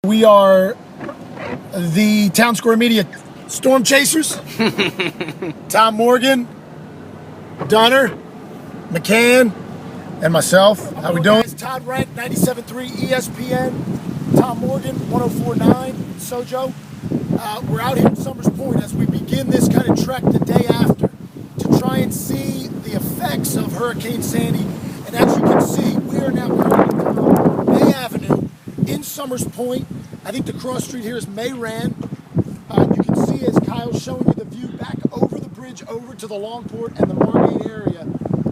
We are the Town Square Media Storm Chasers. Tom Morgan, Dunner, McCann, and myself. How we doing? Todd Rank, 97.3 ESPN. Tom Morgan, 104.9 Sojo. We're out here in Summers Point as we begin this kind of trek the day after to try and see the effects of Hurricane Sandy. And as you can see, we are now on May Avenue in Summers Point. I think the cross street here is Mayran. You can see as Kyle's showing you the view back over the bridge over to the Longport and the Margate area.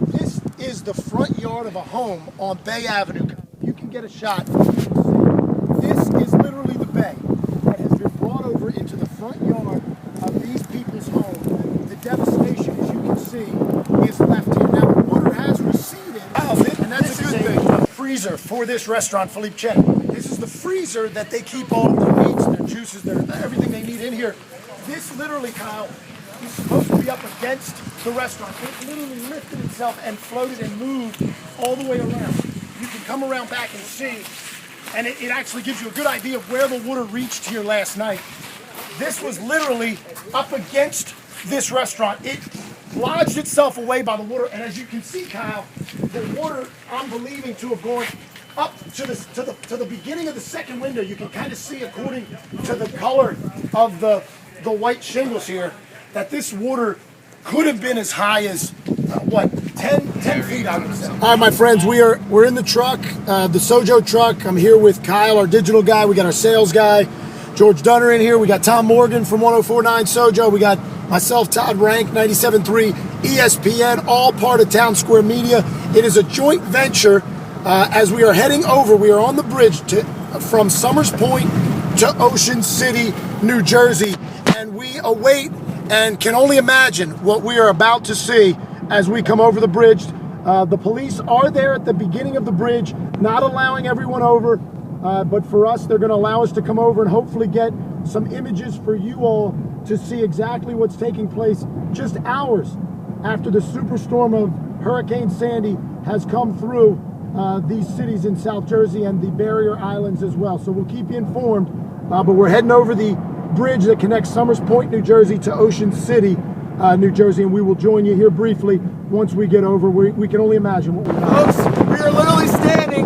This is the front yard of a home on Bay Avenue. You can get a shot. This is literally the bay that has been brought over into the front yard of these people's home. The devastation, as you can see, is left here. Now the water has receded, and that's a good thing. Freezer for this restaurant, Philippe Chen. This is the freezer that they keep all of their meats, their juices, everything they need in here. This literally, Kyle, is supposed to be up against the restaurant. It literally lifted itself and floated and moved all the way around. You can come around back and see, and it actually gives you a good idea of where the water reached here last night. This was literally up against this restaurant. It lodged itself away by the water, and as you can see, Kyle, the water, I'm believing to have gone up to the beginning of the second window. You can kind of see, according to the color of the white shingles here, that this water could have been as high as 10 feet, I would say. All right, my friends, we're in the truck, the Sojo truck. I'm here with Kyle, our digital guy. We got our sales guy, George Dunner, in here. We got Tom Morgan from 104.9 Sojo. We got myself, Todd Rank, 97.3 ESPN, all part of Town Square Media. It is a joint venture. As we are heading over, we are on the bridge from Summers Point to Ocean City, New Jersey, and we await and can only imagine what we are about to see as we come over the bridge. The police are there at the beginning of the bridge, not allowing everyone over, but for us, they're going to allow us to come over and hopefully get some images for you all to see exactly what's taking place just hours after the superstorm of Hurricane Sandy has come through these cities in South Jersey and the barrier islands as well. So we'll keep you informed, but we're heading over the bridge that connects Summers Point, New Jersey to Ocean City, New Jersey, and we will join you here briefly once we get over. We can only imagine what Folks, we are literally standing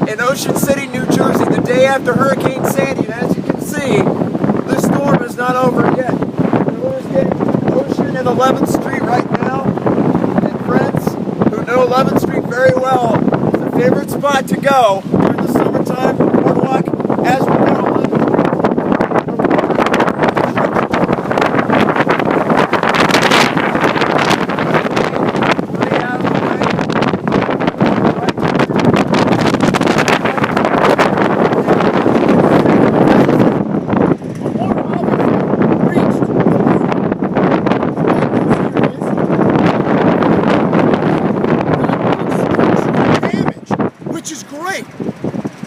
in Ocean City, New Jersey, the day after Hurricane Sandy, and as you can see, this storm is not over yet. We're getting to Ocean and 11th Street right now, and friends who know 11th Street very well, favorite spot to go during the summertime boardwalk as we go. which is great.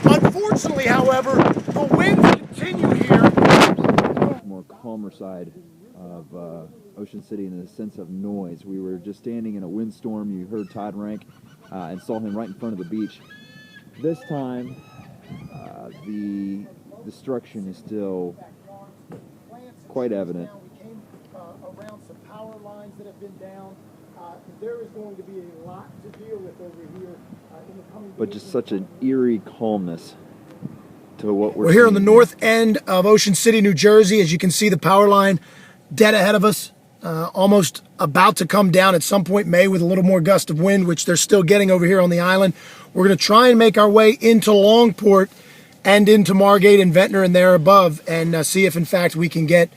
Unfortunately, however, the winds continue here. More calmer side of Ocean City in the sense of noise. We were just standing in a windstorm. You heard Todd Rank and saw him right in front of the beach. This time, the destruction is still quite evident. We came around some power lines that have been down. There is going to be a lot to deal with over here in the coming days. But just such an eerie calmness to what we're We're here on the seeing. north end of Ocean City, New Jersey. As you can see, the power line dead ahead of us, almost about to come down at some point May with a little more gust of wind, which they're still getting over here on the island. We're going to try and make our way into Longport and into Margate and Ventnor and there above, and see if in fact we can get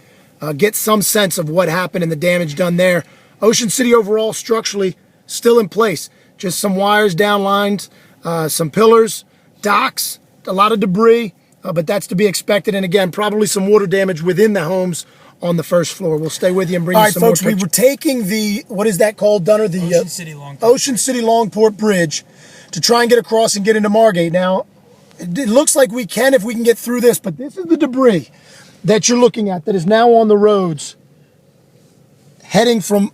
some sense of what happened and the damage done there. Ocean City overall structurally still in place, just some wires downlined, some pillars, docks, a lot of debris, but that's to be expected. And again, probably some water damage within the homes on the first floor. We'll stay with you and bring you some more pictures. All right, folks, we were taking the, what is that called, Dunner? The Ocean City Longport Bridge to try and get across and get into Margate. Now, it looks like we can if we can get through this, but this is the debris that you're looking at that is now on the roads heading from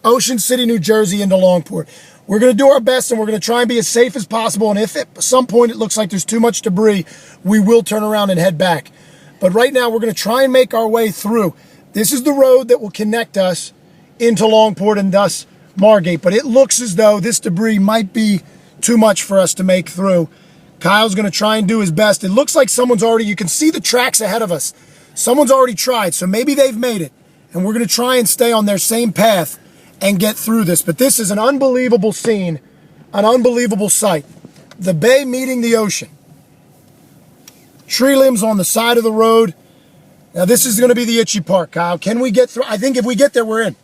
Ocean City, New Jersey into Longport. We're going to do our best, and we're going to try and be as safe as possible. And if at some point it looks like there's too much debris, we will turn around and head back. But right now, we're going to try and make our way through. This is the road that will connect us into Longport and thus Margate. But it looks as though this debris might be too much for us to make through. Kyle's going to try and do his best. It looks like someone's already, you can see the tracks ahead of us. Someone's already tried, so maybe they've made it. And we're going to try and stay on their same path and get through this. But this is an unbelievable scene, an unbelievable sight. The bay meeting the ocean. Tree limbs on the side of the road. Now this is going to be the itchy part, Kyle. Can we get through? I think if we get there, we're in.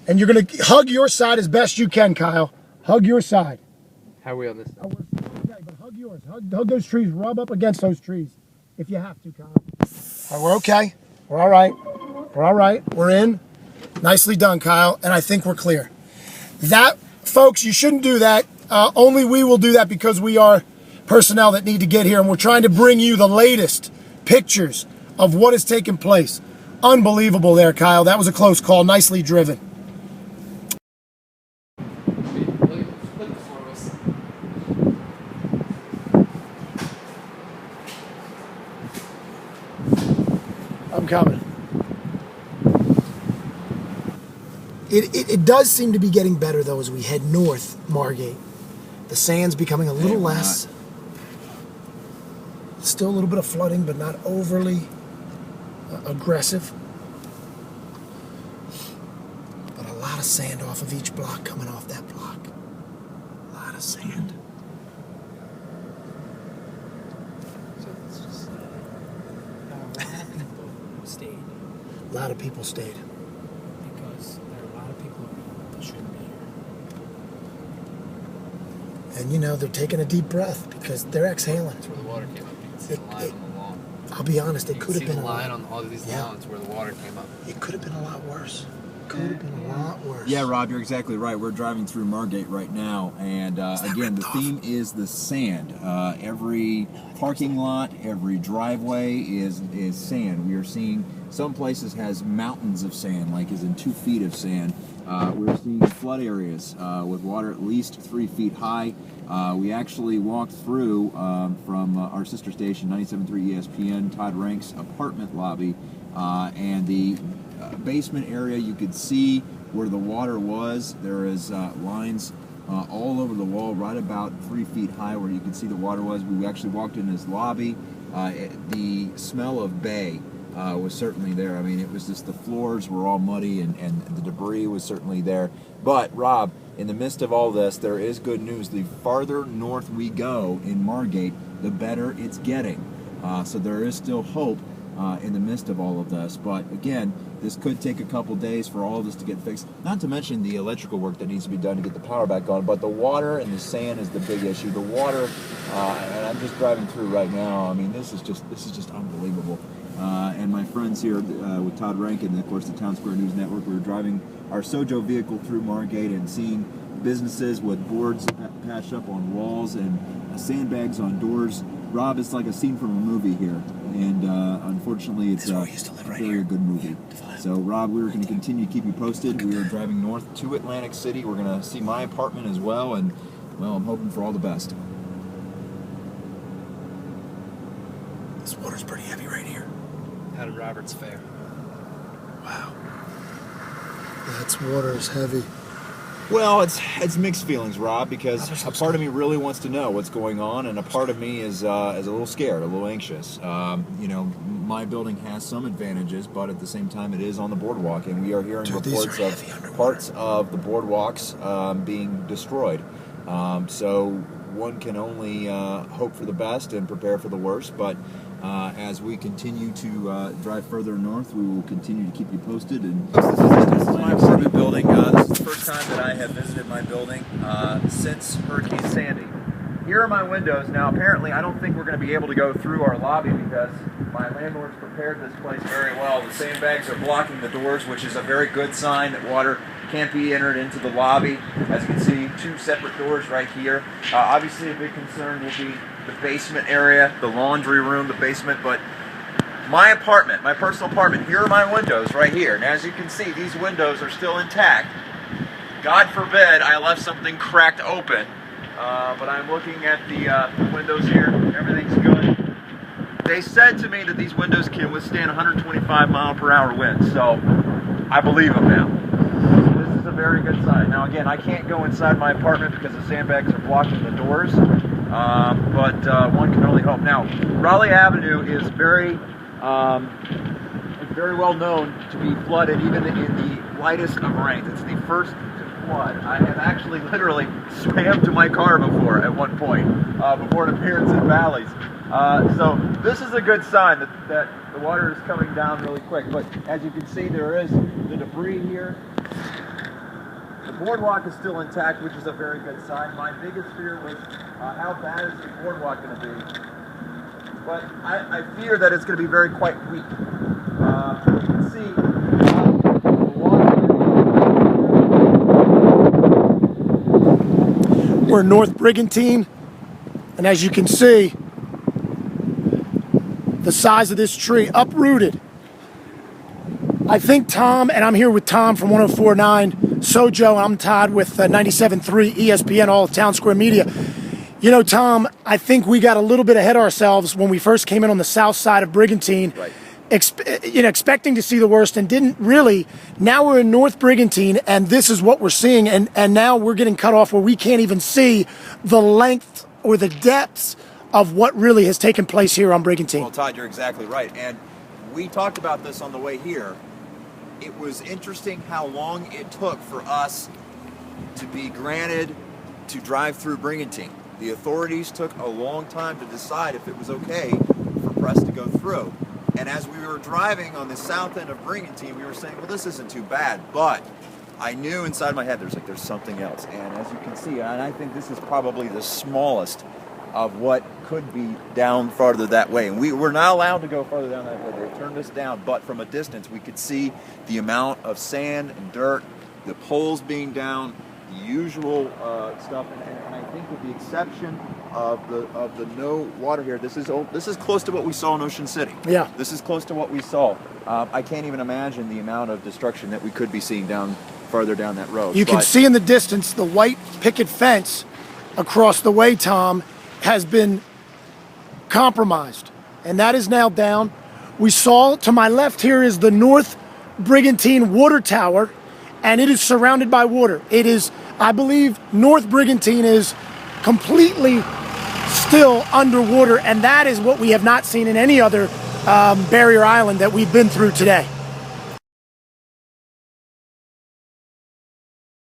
And you're going to hug your side as best you can, Kyle. Hug your side. How are we on this side? Okay, but hug yours. Hug those trees. Rub up against those trees if you have to, Kyle. All right, we're okay. We're all right. We're all right. We're in. Nicely done, Kyle. And I think we're clear. That, folks, you shouldn't do that. Only we will do that because we are personnel that need to get here. And we're trying to bring you the latest pictures of what has taken place. Unbelievable there, Kyle. That was a close call. Nicely driven. I'm coming. It does seem to be getting better, though, as we head north, Margate. The sand's becoming a little less. Still a little bit of flooding, but not overly aggressive. But a lot of sand off of each block coming off that block. A lot of sand. So it's just a lot of people stayed A lot of people stayed. because there are a lot of people that shouldn't be here. And, you know, they're taking a deep breath because they're exhaling. That's where the water came up. You can see the line on the lawn. I'll be honest, You it can could have see been the a line lot. on all of these Yeah. lawns where the water came up. It could have been a lot worse. Could have been a lot worse. Yeah, Rob, you're exactly right. We're driving through Margate right now, and again, the theme is the sand. Every parking lot, every driveway is sand. We are seeing some places has mountains of sand, like is in 2 feet of sand. We're seeing flood areas with water at least 3 feet high. We actually walked through from our sister station, 97.3 ESPN, Todd Rank's apartment lobby, and the basement area. You could see where the water was. There is lines all over the wall, right about 3 feet high, where you could see the water was. We actually walked in his lobby. The smell of bay was certainly there. I mean, it was just the floors were all muddy and the debris was certainly there. But Rob, in the midst of all this, there is good news. The farther north we go in Margate, the better it's getting. So there is still hope in the midst of all of this. But again, this could take a couple days for all of this to get fixed. Not to mention the electrical work that needs to be done to get the power back on. But the water and the sand is the big issue. The water, and I'm just driving through right now. I mean, this is just unbelievable. And my friends here with Todd Rank and, of course, the Town Square News Network, we were driving our Sojo vehicle through Margate and seeing businesses with boards patched up on walls and sandbags on doors. Rob, it's like a scene from a movie here, and unfortunately, it's a very good movie. So, Rob, we're going to continue to keep you posted. We are driving north to Atlantic City. We're going to see my apartment as well, and, well, I'm hoping for all the best. This water's pretty heavy right here. How did Roberts fare? Wow. That water is heavy. Well, it's mixed feelings, Rob, because a part of me really wants to know what's going on, and a part of me is a little scared, a little anxious. You know, my building has some advantages, but at the same time, it is on the boardwalk, and we are hearing reports of parts of the boardwalks being destroyed. So one can only hope for the best and prepare for the worst, but as we continue to drive further north, we will continue to keep you posted. And This is my apartment building. This is the first time that I have visited my building since Hurricane Sandy. Here are my windows. Now, apparently, I don't think we're going to be able to go through our lobby because my landlord's prepared this place very well. The sandbags are blocking the doors, which is a very good sign that water can't be entered into the lobby. As you can see, 2 separate doors right here. Obviously, a big concern will be the basement area, the laundry room, the basement, but my apartment, my personal apartment, here are my windows right here. And as you can see, these windows are still intact. God forbid I left something cracked open. But I'm looking at the windows here. Everything's good. They said to me that these windows can withstand 125 mile per hour winds, so I believe them now. This is a very good sign. Now again, I can't go inside my apartment because the sandbags are blocking the doors, but one can only hope. Now, Raleigh Avenue is very well known to be flooded even in the lightest of rains. It's the first to flood. I have actually literally swam to my car before at one point, before an appearance in Valleys. So this is a good sign that the water is coming down really quick. But as you can see, there is the debris here. The boardwalk is still intact, which is a very good sign. My biggest fear was how bad is the boardwalk going to be? But I fear that it's going to be very quite weak. You can see the water. We're in North Brigantine, and as you can see, the size of this tree, uprooted. I think Tom, and I'm here with Tom from 104.9 Sojo, I'm Todd with 97.3 ESPN, all of Town Square Media. You know, Tom, I think we got a little bit ahead of ourselves when we first came in on the south side of Brigantine, Right. Expecting to see the worst and didn't really. Now we're in North Brigantine, and this is what we're seeing, and now we're getting cut off where we can't even see the length or the depths of what really has taken place here on Brigantine. Well, Todd, you're exactly right. And we talked about this on the way here. It was interesting how long it took for us to be granted to drive through Brigantine. The authorities took a long time to decide if it was okay for press to go through. And as we were driving on the south end of Brigantine, we were saying, well, this isn't too bad. But I knew inside my head, there's something else. And as you can see, and I think this is probably the smallest of what could be down farther that way. And we're not allowed to go farther down that way. They turned us down, but from a distance we could see the amount of sand and dirt, the poles being down, the usual stuff. And I think with the exception of the no water here, this is close to what we saw in Ocean City. Yeah. This is close to what we saw. I can't even imagine the amount of destruction that we could be seeing farther down that road. You can see in the distance the white picket fence across the way, Tom, has been compromised, and that is now down. We saw to my left here is the North Brigantine Water Tower, and it is surrounded by water. It is, I believe, North Brigantine is completely still underwater, and that is what we have not seen in any other barrier island that we've been through today.